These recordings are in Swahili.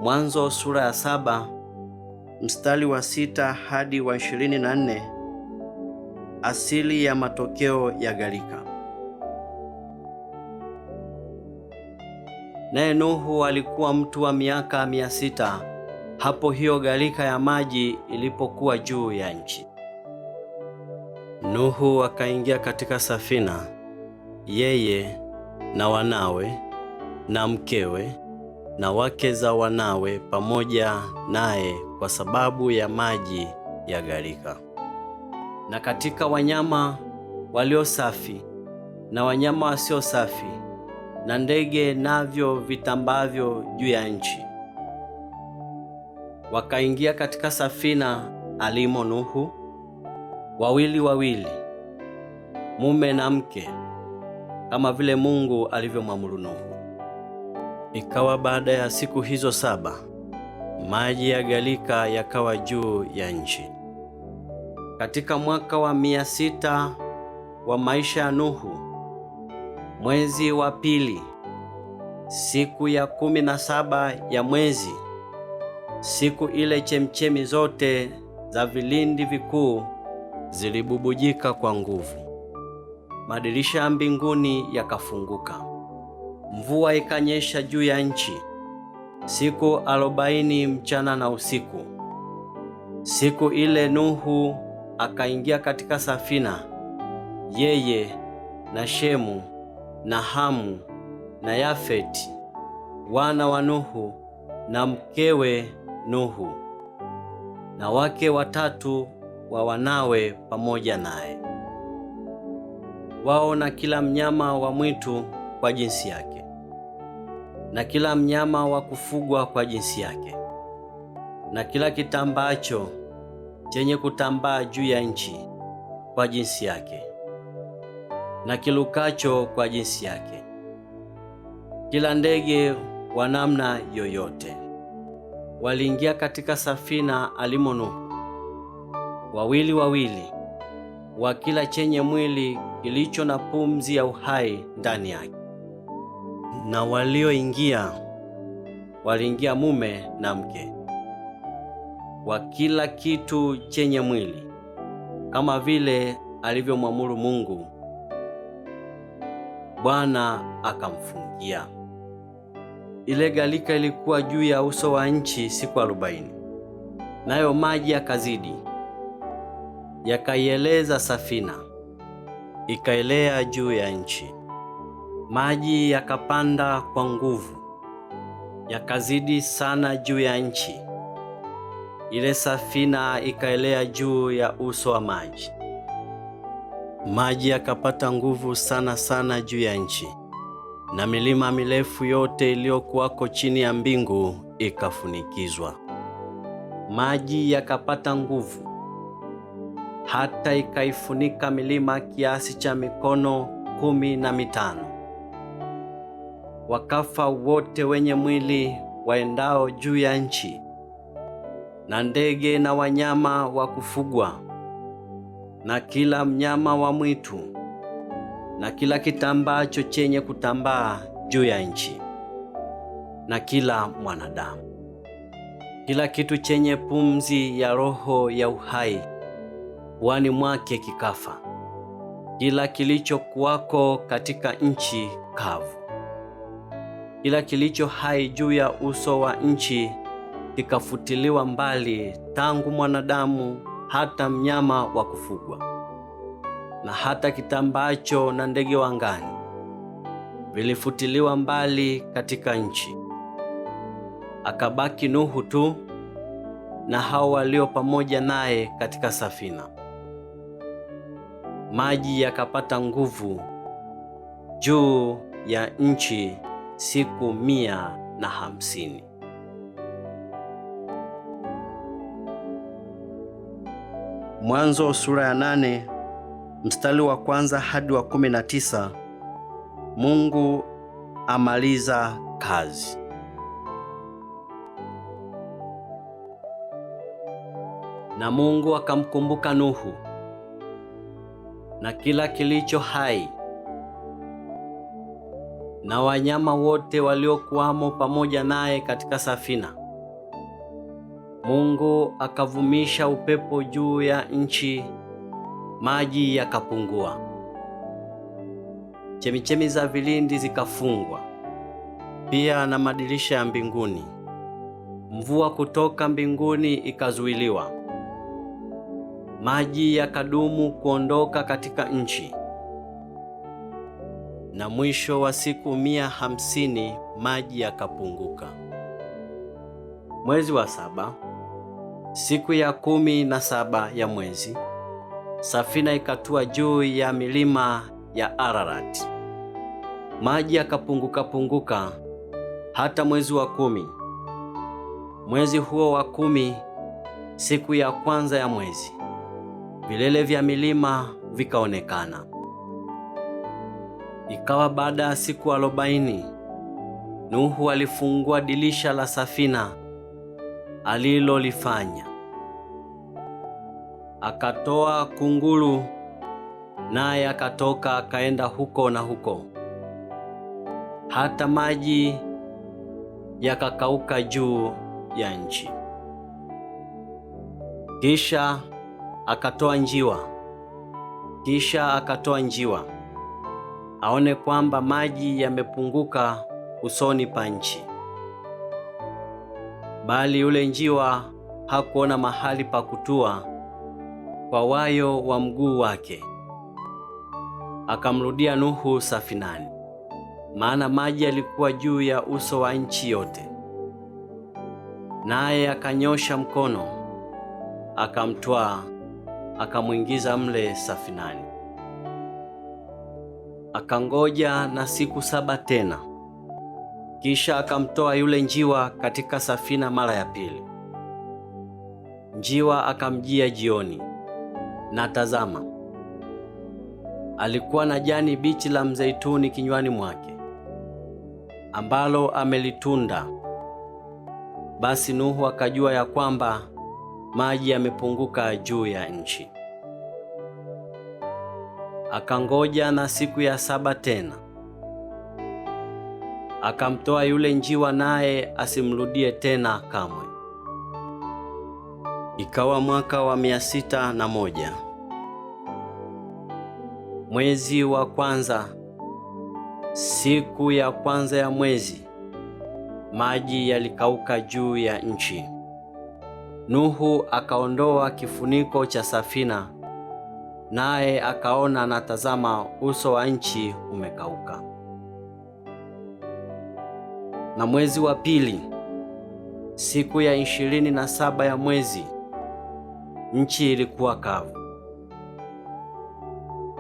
Mwanzo sura ya 7 mstari wa 6 hadi wa 24. Asili ya matokeo ya gharika. Naye Nuhu alikuwa mtu wa miaka 600 hapo hiyo gharika ya maji ilipokuwa juu ya nchi. Nuhu akaingia katika safina, yeye na wanawe na mkewe na wake za wanawe pamoja naye, kwa sababu ya maji ya gharika. Na katika wanyama walio safi na wanyama wasio safi na ndege navyo vitambavyo juu ya nchi, wakaingia katika safina alimo Nuhu, wawili wawili, mume na mke, kama vile Mungu alivyomwamuru Nuhu. Ikawa baada ya siku hizo 7, maji ya gharika yakawa juu ya nchi. Katika mwaka wa 600 wa maisha ya Nuhu, mwezi wa pili, siku ya 17 ya mwezi, siku ile chemchemi zote za vilindi vikuu zilibubujika kwa nguvu. Madirisha ya mbinguni yakafunguka. Mvua ikanyesha juu ya nchi siku 40 mchana na usiku. Siku ile Nuhu akaingia katika safina, yeye na Shemu na Hamu na Yafeti, wana wa Nuhu, na mkewe Nuhu, na wake 3 wa wanawe pamoja naye, wao na kila mnyama wa mwitu kwa jinsi yake, na kila mnyama wa kufugwa kwa jinsi yake, na kila kitambaacho chenye kutambaa juu ya nchi kwa jinsi yake, na kilukacho kwa jinsi yake, kila ndege wa namna yoyote. Waliingia katika safina alimo Nuhu, wawili wawili, wa kila chenye mwili kilicho na pumzi ya uhai ndani yake. Na walioingia waliingia mume na mke, wa kila kitu chenye mwili, kama vile alivyomwamuru Mungu. Bwana akamfungia. Ile gharika ilikuwa juu ya uso wa nchi siku 40, nayo maji yakazidi, yakaieleza safina, ikaelea juu ya nchi. Maji yakapanda kwa nguvu, yakazidi sana juu ya nchi. Ile safina ikaelea juu ya uso wa maji. Maji yakapata nguvu sana sana juu ya nchi, na milima mirefu yote iliyokuwako chini ya mbingu ikafunikizwa. Maji yakapata nguvu hata ikaifunika milima kiasi cha mikono 15. Wakafa wote wenye mwili waendao juu ya nchi, na ndege na wanyama wa kufugwa, na kila mnyama wa mwitu, na kila kitambaacho chenye kutambaa juu ya nchi, na kila mwanadamu. Kila kitu chenye pumzi ya roho ya uhai puani mwake kikafa, kila kilichokuwako katika nchi kavu. Kila kilicho hai juu ya uso wa nchi kikafutiliwa mbali, tangu mwanadamu hata mnyama wa kufugwa, na hata kitambaacho na ndege wa angani vilifutiliwa mbali katika nchi. Akabaki Nuhu tu na hao walio pamoja naye katika safina. Maji yakapata nguvu juu ya nchi siku 150. Mwanzo sura ya 8 mstari wa 1 hadi wa 19. Mungu amaliza kazi. Na Mungu akamkumbuka Nuhu na kila kilicho hai na wanyama wote waliokuwamo pamoja naye katika safina, Mungu akavumisha upepo juu ya nchi, maji yakapungua. Chemichemi za vilindi zikafungwa, pia na madirisha ya mbinguni. Mvua kutoka mbinguni ikazuiliwa. Maji yakadumu kuondoka katika nchi. Na mwisho wa siku 150 maji yakapunguka. Mwezi wa 7, siku ya 17 ya mwezi, safina ikatua juu ya milima ya Ararat. Maji yakapunguka hata mwezi wa 10. Mwezi huo wa 10, siku ya kwanza ya mwezi, vilele vya milima vikaonekana. Ikawa baada ya siku 40, Nuhu alifungua dirisha la safina alilolifanya. Akatoa kunguru, naye akatoka akaenda huko na huko, hata maji yakakauka juu ya nchi. Kisha akatoa njiwa aone kwamba maji yamepunguka usoni pa nchi. Bali yule njiwa hakuona mahali pa kutua kwa wayo wa mguu wake. Akamrudia Nuhu safinani, maana maji yalikuwa juu ya uso wa nchi yote. Naye akanyosha mkono, akamtwaa, akamwingiza mle safinani. Akangoja na siku 7 tena, kisha akamtoa yule njiwa katika safina mara ya pili. Njiwa akamjia jioni, na tazama, alikuwa na jani bichi la mzeituni kinywani mwake, ambalo amelitunda. Basi Nuhu akajua ya kwamba maji yamepunguka juu ya nchi. Akangoja na siku ya 7 tena, akamtoa yule njiwa, naye asimrudie tena kamwe. Ikawa mwaka wa 601, mwezi wa kwanza, siku ya kwanza ya mwezi, maji yalikauka juu ya nchi. Nuhu akaondoa kifuniko cha safina, naye akaona na tazama, uso wa nchi umekauka. Na mwezi wa pili, siku ya 27 ya mwezi, nchi ilikuwa kavu.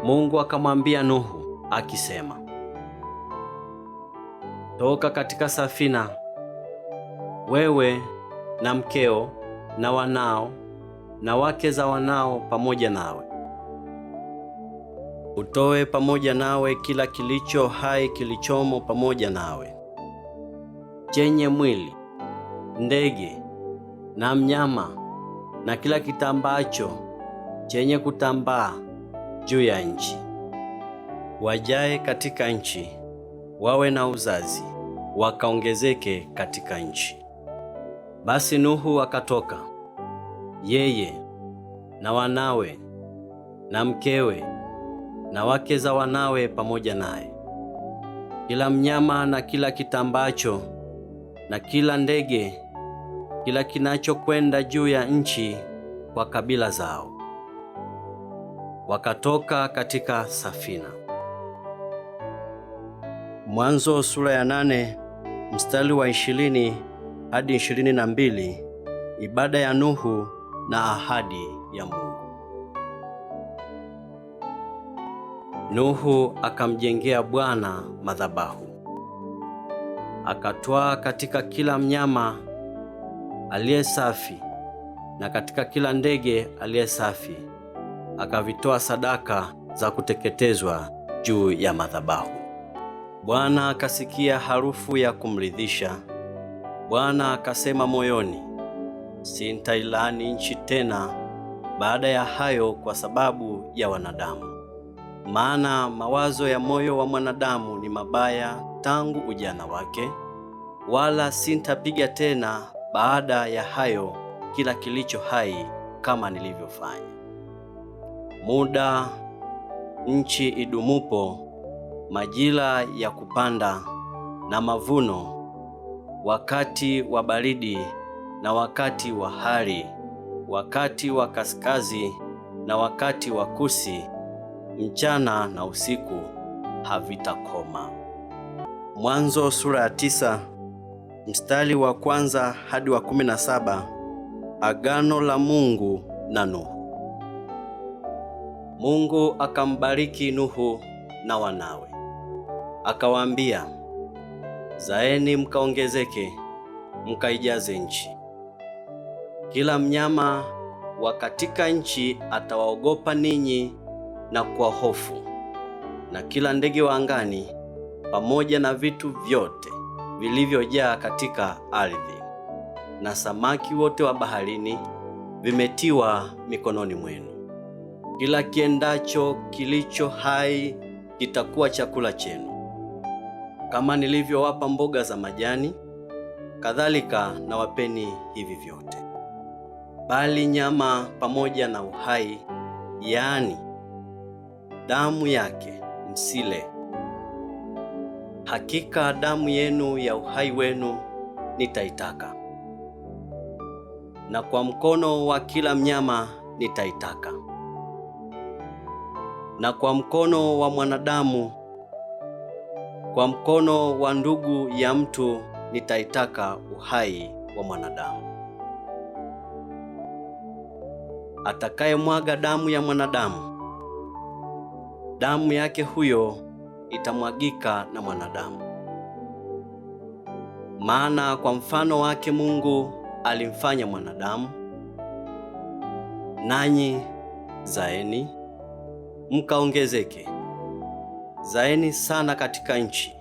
Mungu akamwambia Nuhu akisema, toka katika safina, wewe na mkeo na wanao na wake za wanao pamoja nawe. Utoe pamoja nawe kila kilicho hai kilichomo pamoja nawe, chenye mwili, ndege na mnyama, na kila kitambacho chenye kutambaa juu ya nchi. Wajae katika nchi, wawe na uzazi, wakaongezeke katika nchi. Basi Nuhu akatoka, yeye na wanawe na mkewe na wake za wanawe pamoja naye, kila mnyama na kila kitambacho na kila ndege, kila kinachokwenda juu ya nchi kwa kabila zao. Wakatoka katika safina. Mwanzo sura ya 8 mstari wa 20 hadi 22. Ibada ya Nuhu na ahadi ya Mungu. Nuhu akamjengea Bwana madhabahu. Akatwaa katika kila mnyama aliye safi na katika kila ndege aliye safi, akavitoa sadaka za kuteketezwa juu ya madhabahu. Bwana akasikia harufu ya kumridhisha. Bwana akasema moyoni, sintailani nchi tena baada ya hayo kwa sababu ya wanadamu. Maana mawazo ya moyo wa mwanadamu ni mabaya tangu ujana wake, wala sintapiga tena baada ya hayo kila kilicho hai kama nilivyofanya. Muda nchi idumupo, majira ya kupanda na mavuno, wakati wa baridi na wakati wa hari, wakati wa kaskazi na wakati wa kusi, mchana na usiku havitakoma. Mwanzo sura ya 9 mstari wa 1 hadi wa 17. Agano la Mungu na Nuhu. Mungu akambariki Nuhu na wanawe, akawaambia, zaeni mkaongezeke, mkaijaze nchi. Kila mnyama wa katika nchi atawaogopa ninyi na kwa hofu, na kila ndege wa angani pamoja na vitu vyote vilivyojaa katika ardhi, na samaki wote wa baharini vimetiwa mikononi mwenu. Kila kiendacho kilicho hai kitakuwa chakula chenu. Kama nilivyowapa mboga za majani, kadhalika na wapeni hivi vyote. Bali nyama pamoja na uhai, yaani damu yake, msile. Hakika damu yenu ya uhai wenu nitaitaka, na kwa mkono wa kila mnyama nitaitaka, na kwa mkono wa mwanadamu, kwa mkono wa ndugu ya mtu nitaitaka uhai wa mwanadamu. Atakayemwaga damu ya mwanadamu, damu yake huyo itamwagika na mwanadamu. Maana kwa mfano wake Mungu alimfanya mwanadamu. Nanyi zaeni mkaongezeke, zaeni sana katika nchi,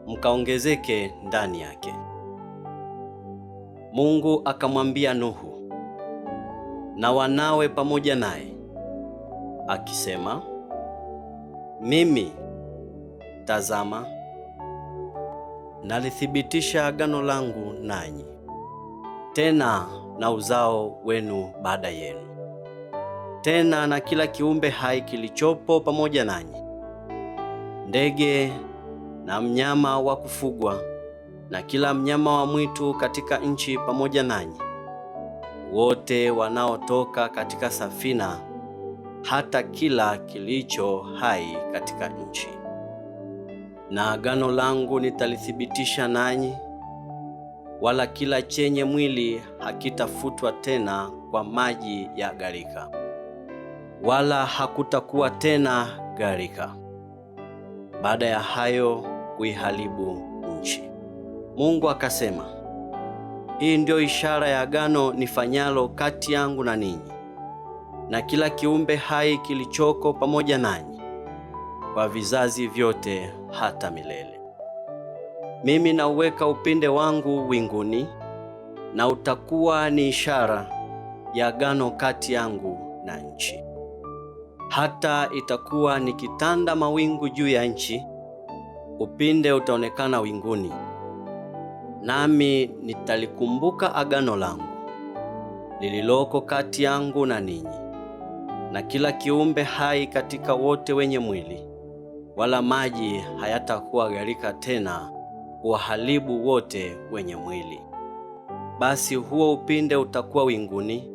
mkaongezeke ndani yake. Mungu akamwambia Nuhu na wanawe pamoja naye, akisema, mimi, tazama, nalithibitisha agano langu nanyi, tena na uzao wenu baada yenu, tena na kila kiumbe hai kilichopo pamoja nanyi, ndege na mnyama wa kufugwa na kila mnyama wa mwitu katika nchi pamoja nanyi, wote wanaotoka katika safina, hata kila kilicho hai katika nchi. Na agano langu nitalithibitisha nanyi, wala kila chenye mwili hakitafutwa tena kwa maji ya gharika, wala hakutakuwa tena gharika baada ya hayo kuiharibu nchi. Mungu akasema, hii ndio ishara ya agano nifanyalo kati yangu na ninyi na kila kiumbe hai kilichoko pamoja nanyi kwa vizazi vyote hata milele. Mimi nauweka upinde wangu winguni, na utakuwa ni ishara ya agano kati yangu na nchi. Hata itakuwa nikitanda mawingu juu ya nchi, upinde utaonekana winguni, nami nitalikumbuka agano langu lililoko kati yangu na ninyi na kila kiumbe hai katika wote wenye mwili, wala maji hayatakuwa gharika tena kuwaharibu wote wenye mwili. Basi huo upinde utakuwa winguni,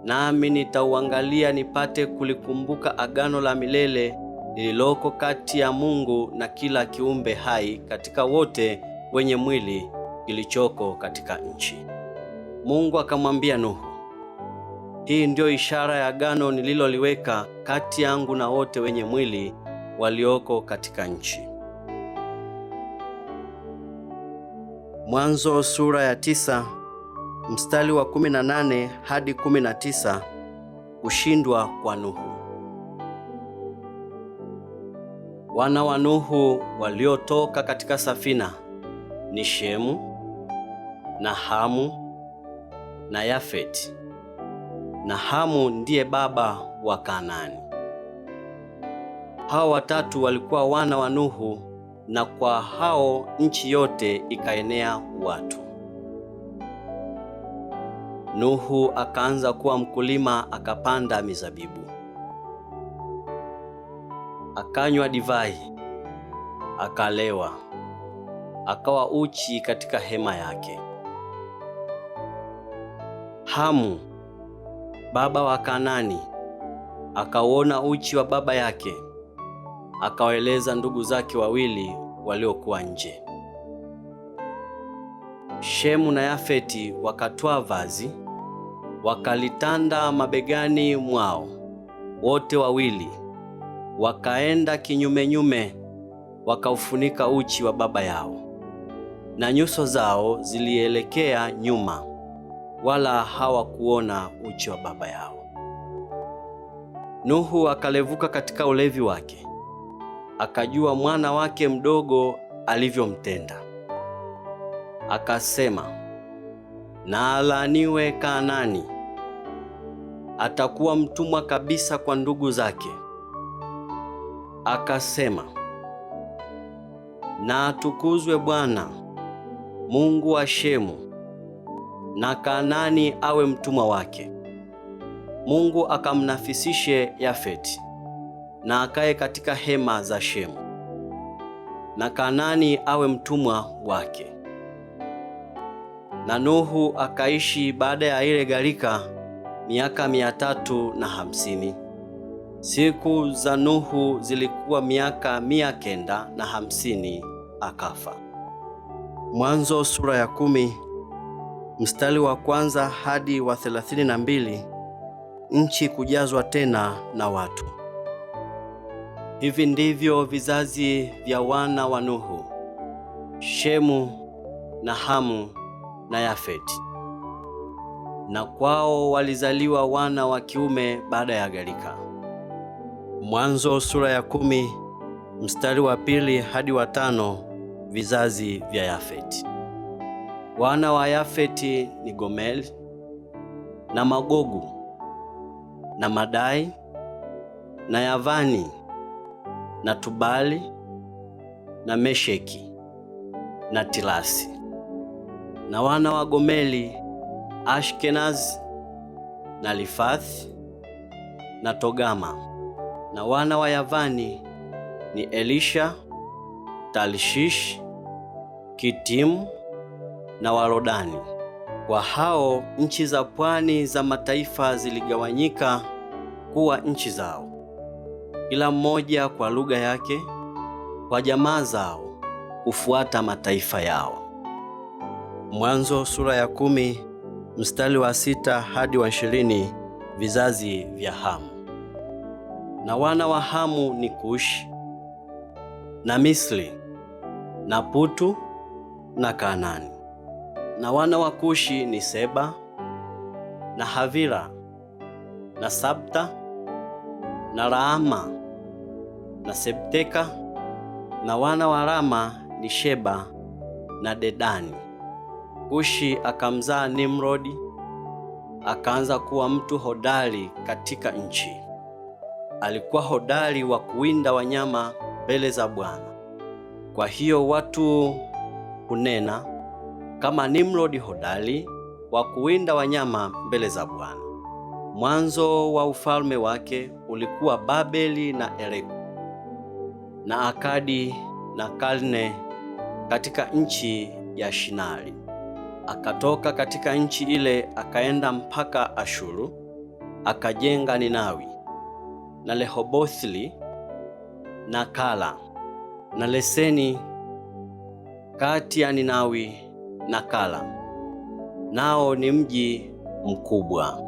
nami nitauangalia nipate kulikumbuka agano la milele lililoko kati ya Mungu na kila kiumbe hai katika wote wenye mwili kilichoko katika nchi. Mungu akamwambia Nuhu, hii ndio ishara ya agano nililoliweka kati yangu na wote wenye mwili walioko katika nchi. Mwanzo sura ya 9 mstari wa 18 hadi 19. Kushindwa kwa Nuhu. Wana wa Nuhu waliotoka katika safina ni Shemu na Hamu na Yafeti. Na Hamu ndiye baba wa Kanaani. Hao watatu walikuwa wana wa Nuhu, na kwa hao nchi yote ikaenea watu. Nuhu akaanza kuwa mkulima, akapanda mizabibu, akanywa divai, akalewa, akawa uchi katika hema yake. Hamu, baba wa Kanaani, akauona uchi wa baba yake, akawaeleza ndugu zake wawili waliokuwa nje. Shemu na Yafeti wakatwaa vazi, wakalitanda mabegani mwao, wote wawili wakaenda kinyumenyume, wakaufunika uchi wa baba yao, na nyuso zao zilielekea nyuma, wala hawakuona uchi wa baba yao. Nuhu akalevuka katika ulevi wake, akajua mwana wake mdogo alivyomtenda. Akasema, na alaaniwe Kanaani, atakuwa mtumwa kabisa kwa ndugu zake. Akasema, na atukuzwe Bwana Mungu wa Shemu, na Kanaani awe mtumwa wake. Mungu akamnafisishe Yafeti, na akae katika hema za Shemu, na Kanaani awe mtumwa wake. Na Nuhu akaishi baada ya ile gharika miaka 350. Siku za Nuhu zilikuwa miaka 950, akafa. Mwanzo sura ya 10 mstari wa 1 hadi wa 32. Nchi kujazwa tena na watu. Hivi ndivyo vizazi vya wana wa Nuhu: Shemu na Hamu na Yafeti. Na kwao walizaliwa wana wa kiume baada ya gharika. Mwanzo sura ya 10 mstari wa 2 hadi wa 5. Vizazi vya Yafeti. Wana wa Yafeti ni Gomeri na Magogu na Madai na Yavani na Tubali na Mesheki na Tirasi. Na wana wa Gomeri, Ashkenazi na Rifathi na Togama. Na wana wa Yavani ni Elisha, Tarshish, Kitimu na Warodani. Kwa hao nchi za pwani za mataifa ziligawanyika kuwa nchi zao, kila mmoja kwa lugha yake, kwa jamaa zao, kufuata mataifa yao. Mwanzo sura ya 10 mstari wa 6 hadi wa 20. Vizazi vya Hamu. Na wana wa Hamu ni Kushi na Misri na Putu na Kanaani. Na wana wa Kushi ni Seba na Havila na Sabta na Raama na Sebteka. Na wana wa Rama ni Sheba na Dedani. Kushi akamzaa Nimrodi, akaanza kuwa mtu hodari katika nchi. Alikuwa hodari wa kuwinda wanyama mbele za Bwana. Kwa hiyo watu hunena, kama Nimrodi hodari wa kuwinda wanyama mbele za Bwana. Mwanzo wa ufalme wake ulikuwa Babeli na Ereku na Akadi na Kalne katika nchi ya Shinari. Akatoka katika nchi ile akaenda mpaka Ashuru, akajenga Ninawi na Rehobothi na Kala na Leseni kati ya Ninawi na Kala, nao ni mji mkubwa.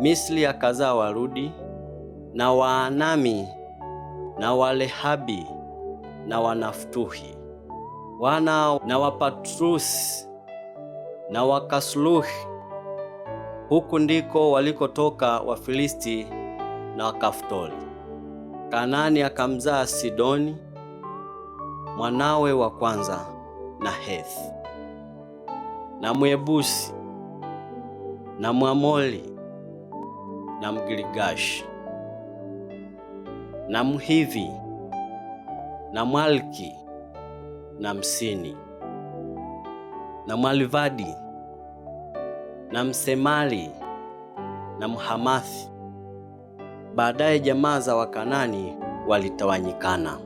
Misri akazaa Warudi na Waanami na Walehabi na Wanaftuhi, wana na Wapatrusi na Wakasluhi. Huku ndiko walikotoka Wafilisti na Wakaftori. Kanaani akamzaa Sidoni mwanawe wa kwanza na Hethi na Mwebusi na Mwamoli na Mgirigashi na Mhivi na Mwalki na Msini na Mwalivadi na Msemali na Mhamathi. Baadaye jamaa za Wakanani walitawanyikana,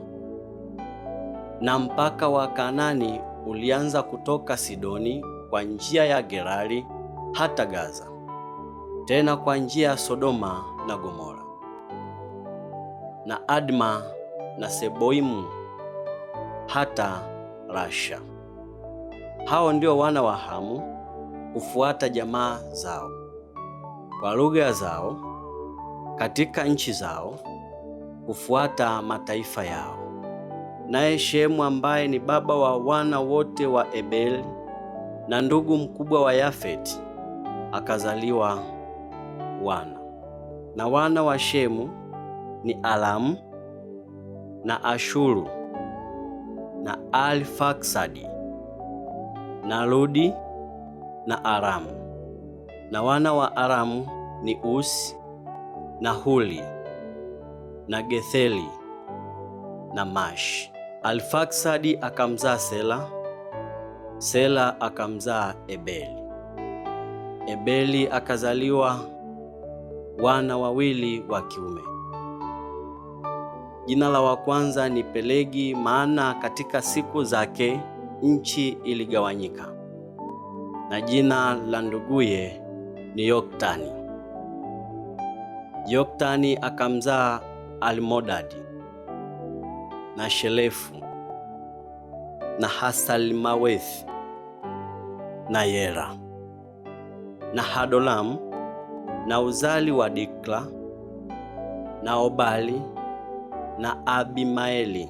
na mpaka wa Kanani ulianza kutoka Sidoni kwa njia ya Gerari hata Gaza, tena kwa njia ya Sodoma na Gomora na Adma na Seboimu hata Rasha. Hao ndio wana wa Hamu kufuata jamaa zao, kwa lugha zao, katika nchi zao, kufuata mataifa yao. Naye Shemu ambaye ni baba wa wana wote wa Ebeli na ndugu mkubwa wa Yafeti akazaliwa wana. Na wana wa Shemu ni Alamu na Ashuru na Alfaksadi na Ludi na Aramu. Na wana wa Aramu ni Usi na Huli na Getheli na Mashi. Alfaksadi akamzaa Sela, Sela akamzaa Ebeli. Ebeli akazaliwa wana wawili wa kiume. Jina la wa kwanza ni Pelegi, maana katika siku zake nchi iligawanyika, na jina la nduguye ni Yoktani. Yoktani akamzaa Almodadi na Shelefu na Hasalmawethi na Yera na Hadolamu na uzali wa Dikla na Obali na Abimaeli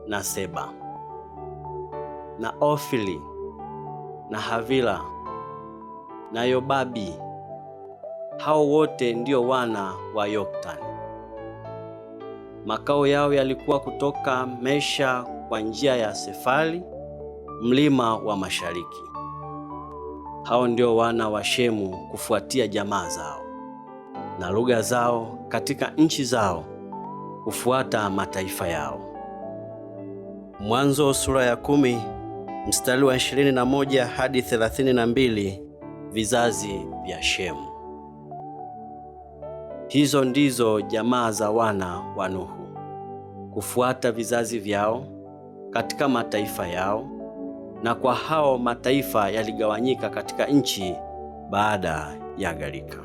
na Seba na Ofili na Havila na Yobabi. Hao wote ndio wana wa Yoktani. Makao yao yalikuwa kutoka Mesha kwa njia ya Sefali, mlima wa mashariki. Hao ndio wana wa Shemu kufuatia jamaa zao na lugha zao, katika nchi zao, kufuata mataifa yao. Mwanzo sura ya 10 mstari wa 21 hadi 32. Vizazi vya Shemu. Hizo ndizo jamaa za wana wa Nuhu kufuata vizazi vyao katika mataifa yao, na kwa hao mataifa yaligawanyika katika nchi baada ya gharika.